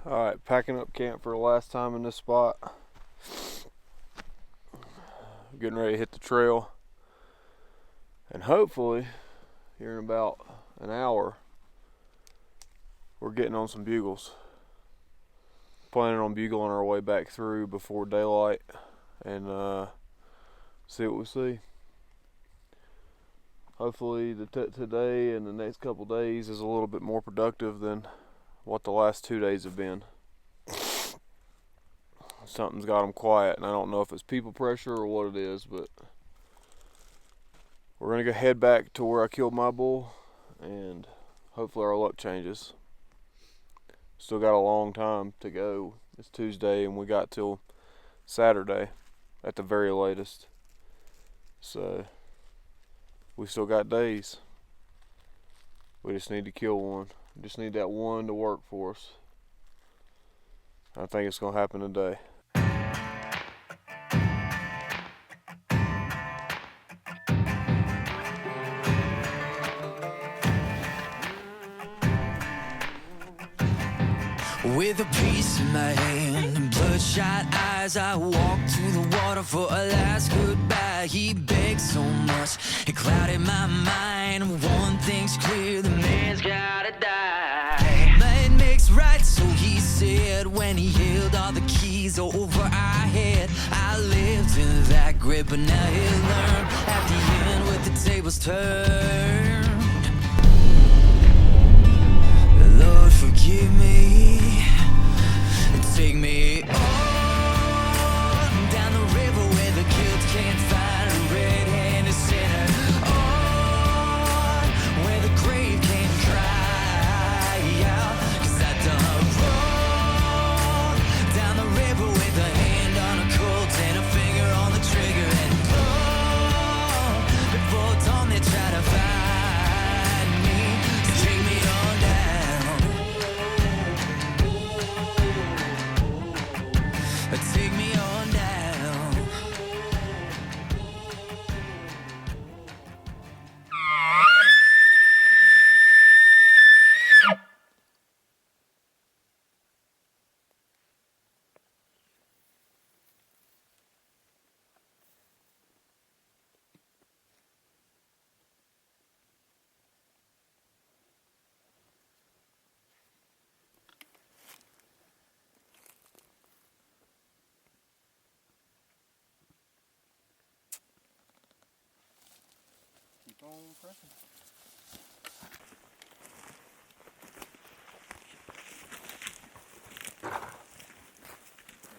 Alright, packing up camp for the last time in this spot. Getting ready to hit the trail. And hopefully, here in about an hour, we're getting on some bugles. Planning on bugling our way back through before daylight and see what we see. Hopefully today and the next couple days is a little bit more productive than what the last 2 days have been. Something's got them quiet, and I don't know if it's people pressure or what it is, but we're gonna go head back to where I killed my bull, and hopefully our luck changes. Still got a long time to go. It's Tuesday, and we got till Saturday at the very latest. So we still got days. We just need to kill one. We just need that one to work for us. I think it's gonna happen today. With a piece in my hand and bloodshot eyes, I walked to the water for a last goodbye. He begged so much, it clouded my mind. One thing's clear, the man's gotta die. But it makes right, so he said, when he held all the keys over our head. I lived in that grip, but now he learned at the end with the tables turned. Lord, forgive me. Take me on down the river where the guilt can't find a red-handed sinner. On where the grave can't cry out. 'Cause I done wrong down the river with a hand on a Colt and a finger on the trigger. And long before dawn they try to find me. So take me on down. Take me on down. Keep on pressing.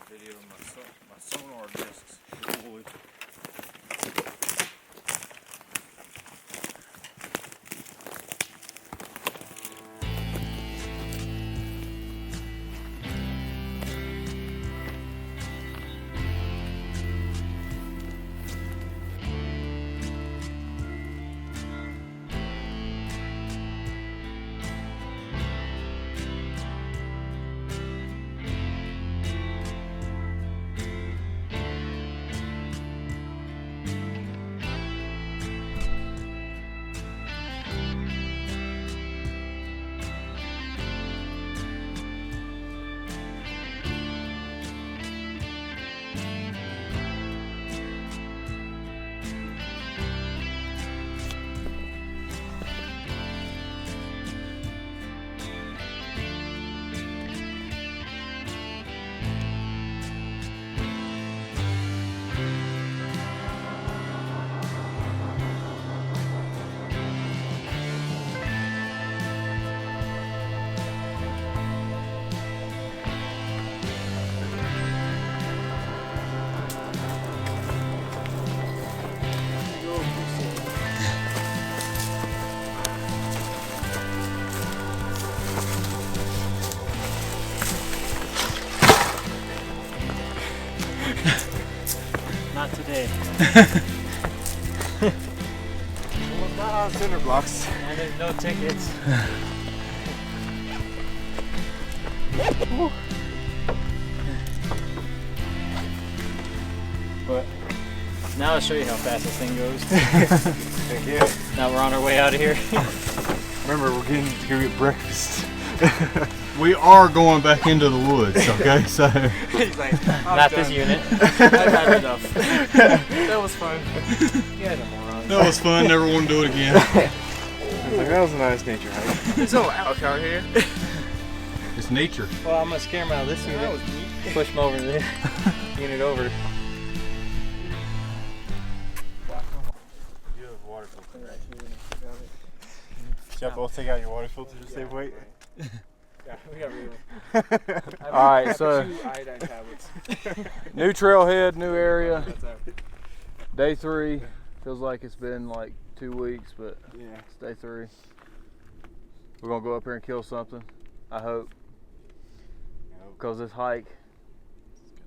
Video of my sonar discs. Boy. Not today. Well, not on cinder blocks. And there's no tickets. But now I'll show you how fast this thing goes. Heck yeah. Now we're on our way out of here. Remember, we're getting to go get breakfast. We are going back into the woods, okay? So He's like, Not this unit. I've had enough. That was fun. You guys are morons. that was fun. Never want to do it again. I was like, that was a nice nature hike. There's no elk out here. It's nature. Well, I'm gonna scare him out of this That unit. was neat. Push him over there. Unit over. You have a water filter. Should I both take out your water filter to save weight? Yeah, we got real. All right, so 2 iodine tablets. new trailhead, new area. That's out. Day 3. Feels like it's been like 2 weeks, but Yeah. it's day 3. We're gonna go up here and kill something. I hope, because this hike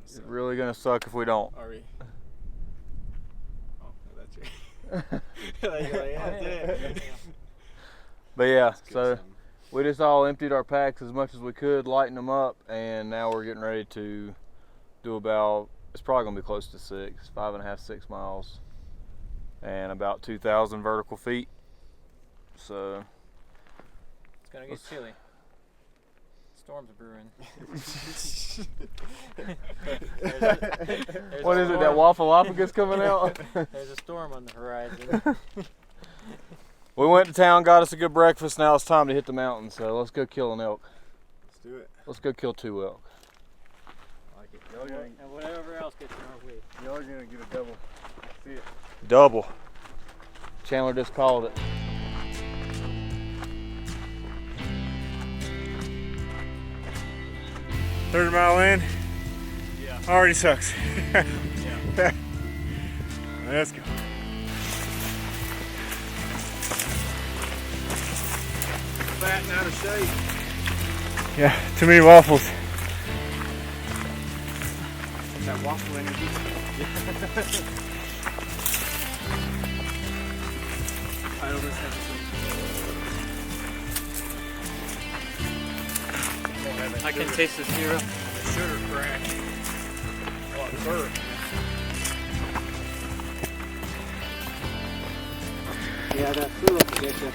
is really gonna suck if we don't. Are we? Oh, that's right. Like, yeah, that's it. But yeah, so we just all emptied our packs as much as we could, lighten them up, and now we're getting ready to do about, it's probably gonna be close to 5.5, 6 miles, and about 2,000 vertical feet. So It's gonna get chilly. Storms are brewing. what is it, that Waffleophagus coming out? There's a storm on the horizon. We went to town, got us a good breakfast. Now it's time to hit the mountains. So let's go kill an elk. Let's do it. Let's go kill 2 elk. I like it. And whatever else gets in our way. Y'all are gonna get a double. See it. Double. Chandler just called it. Third mile in. Yeah. Already sucks. Yeah. Let's go. Fat and out of shape. Yeah, too many waffles. That waffle energy. Title of this episode. I can taste the syrup. The sugar crack. Oh, it's burnt. Yeah, that syrup will get you.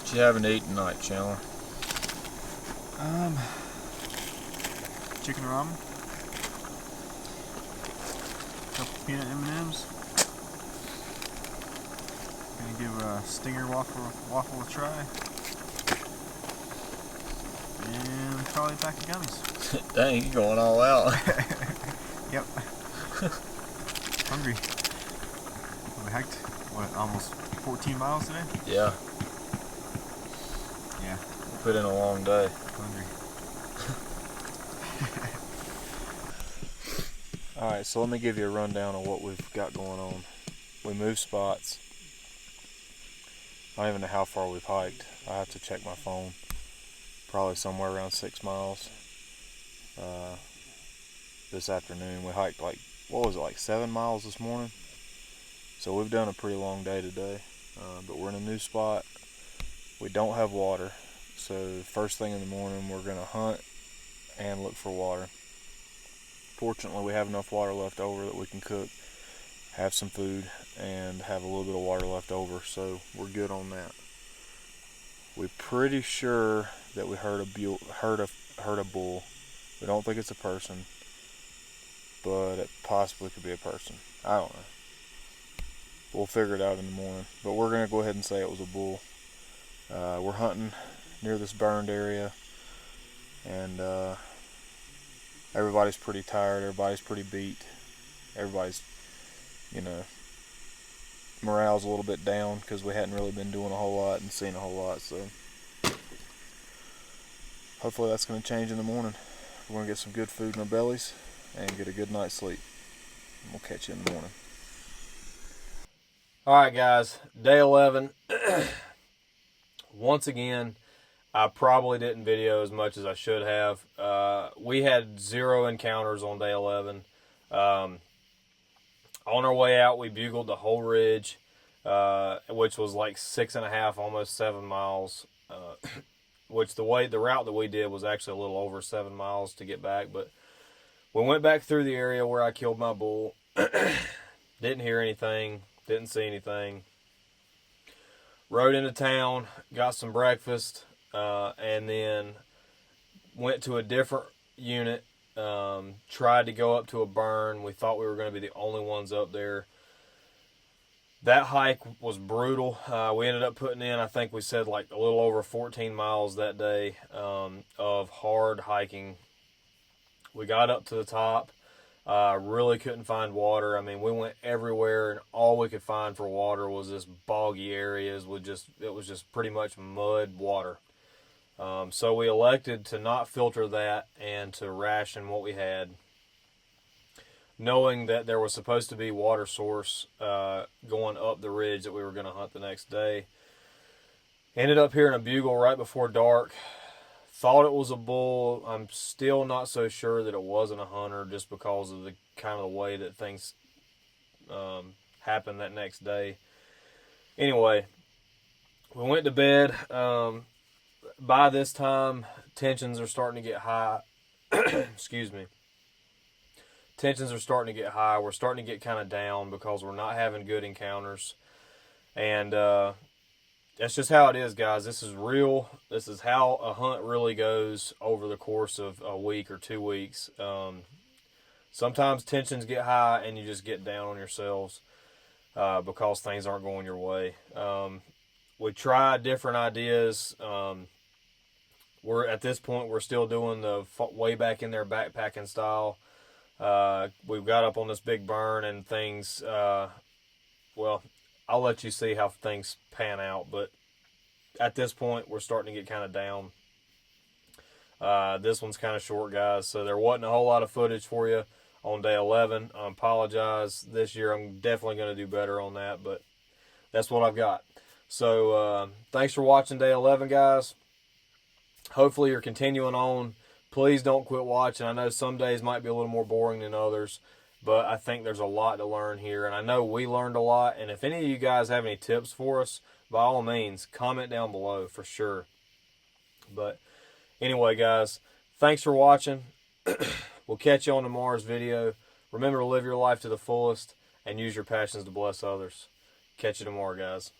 What you having to eat tonight, Chandler? Chicken ramen. Couple peanut M&Ms. Gonna give a stinger waffle a try. And probably a pack of gummies. Dang, you going all out. Yep. Hungry. We hiked, what, almost 14 miles today? Yeah. Yeah. We put in a long day. Hungry. Alright, so let me give you a rundown of what we've got going on. We moved spots. I don't even know how far we've hiked. I have to check my phone. Probably somewhere around 6 miles. This afternoon we hiked like, what was it, like 7 miles this morning? So we've done a pretty long day today. But we're in a new spot. We don't have water. So first thing in the morning we're going to hunt and look for water. Fortunately, we have enough water left over that we can cook, have some food, and have a little bit of water left over, so we're good on that. We're pretty sure that we heard a bull. We don't think it's a person, but it possibly could be a person. I don't know. We'll figure it out in the morning, but we're gonna go ahead and say it was a bull. We're hunting near this burned area, and everybody's pretty tired. Everybody's pretty beat. Everybody's, morale's a little bit down because we hadn't really been doing a whole lot and seeing a whole lot. So hopefully that's going to change in the morning. We're going to get some good food in our bellies and get a good night's sleep. We'll catch you in the morning. Alright guys, day 11. Once again, I probably didn't video as much as I should have. We had 0 encounters on day 11. On our way out, we bugled the whole ridge, which was like 6.5, almost 7 miles. Which the route that we did was actually a little over 7 miles to get back. But we went back through the area where I killed my bull. Didn't hear anything. Didn't see anything. Rode into town, got some breakfast, and then went to a different unit. Tried to go up to a burn. We thought we were going to be the only ones up there. That hike was brutal. We ended up putting in, I think we said like a little over 14 miles that day of hard hiking. We got up to the top. Really couldn't find water. I mean, we went everywhere, and all we could find for water was this boggy areas with it was just pretty much mud water. So we elected to not filter that and to ration what we had, knowing that there was supposed to be water source going up the ridge that we were going to hunt the next day. Ended up hearing a bugle right before dark. Thought it was a bull. I'm still not so sure that it wasn't a hunter, just because of the kind of the way that things happened that next day. Anyway, we went to bed. By this time, tensions are starting to get high. Excuse me. Tensions are starting to get high. We're starting to get kind of down because we're not having good encounters. And that's just how it is, guys. This is real. This is how a hunt really goes over the course of a week or 2 weeks. Sometimes tensions get high and you just get down on yourselves because things aren't going your way. We tried different ideas. We're at this point, we're still doing the way back in there backpacking style. We've got up on this big burn and things, well, I'll let you see how things pan out, but at this point, we're starting to get kind of down. This one's kind of short, guys, so there wasn't a whole lot of footage for you on day 11. I apologize. This year, I'm definitely going to do better on that, but that's what I've got. So, thanks for watching day 11, guys. Hopefully, you're continuing on. Please don't quit watching. I know some days might be a little more boring than others, but I think there's a lot to learn here, and I know we learned a lot. And if any of you guys have any tips for us, by all means, comment down below for sure. But anyway, guys, thanks for watching. We'll catch you on tomorrow's video. Remember to live your life to the fullest and use your passions to bless others. Catch you tomorrow, guys.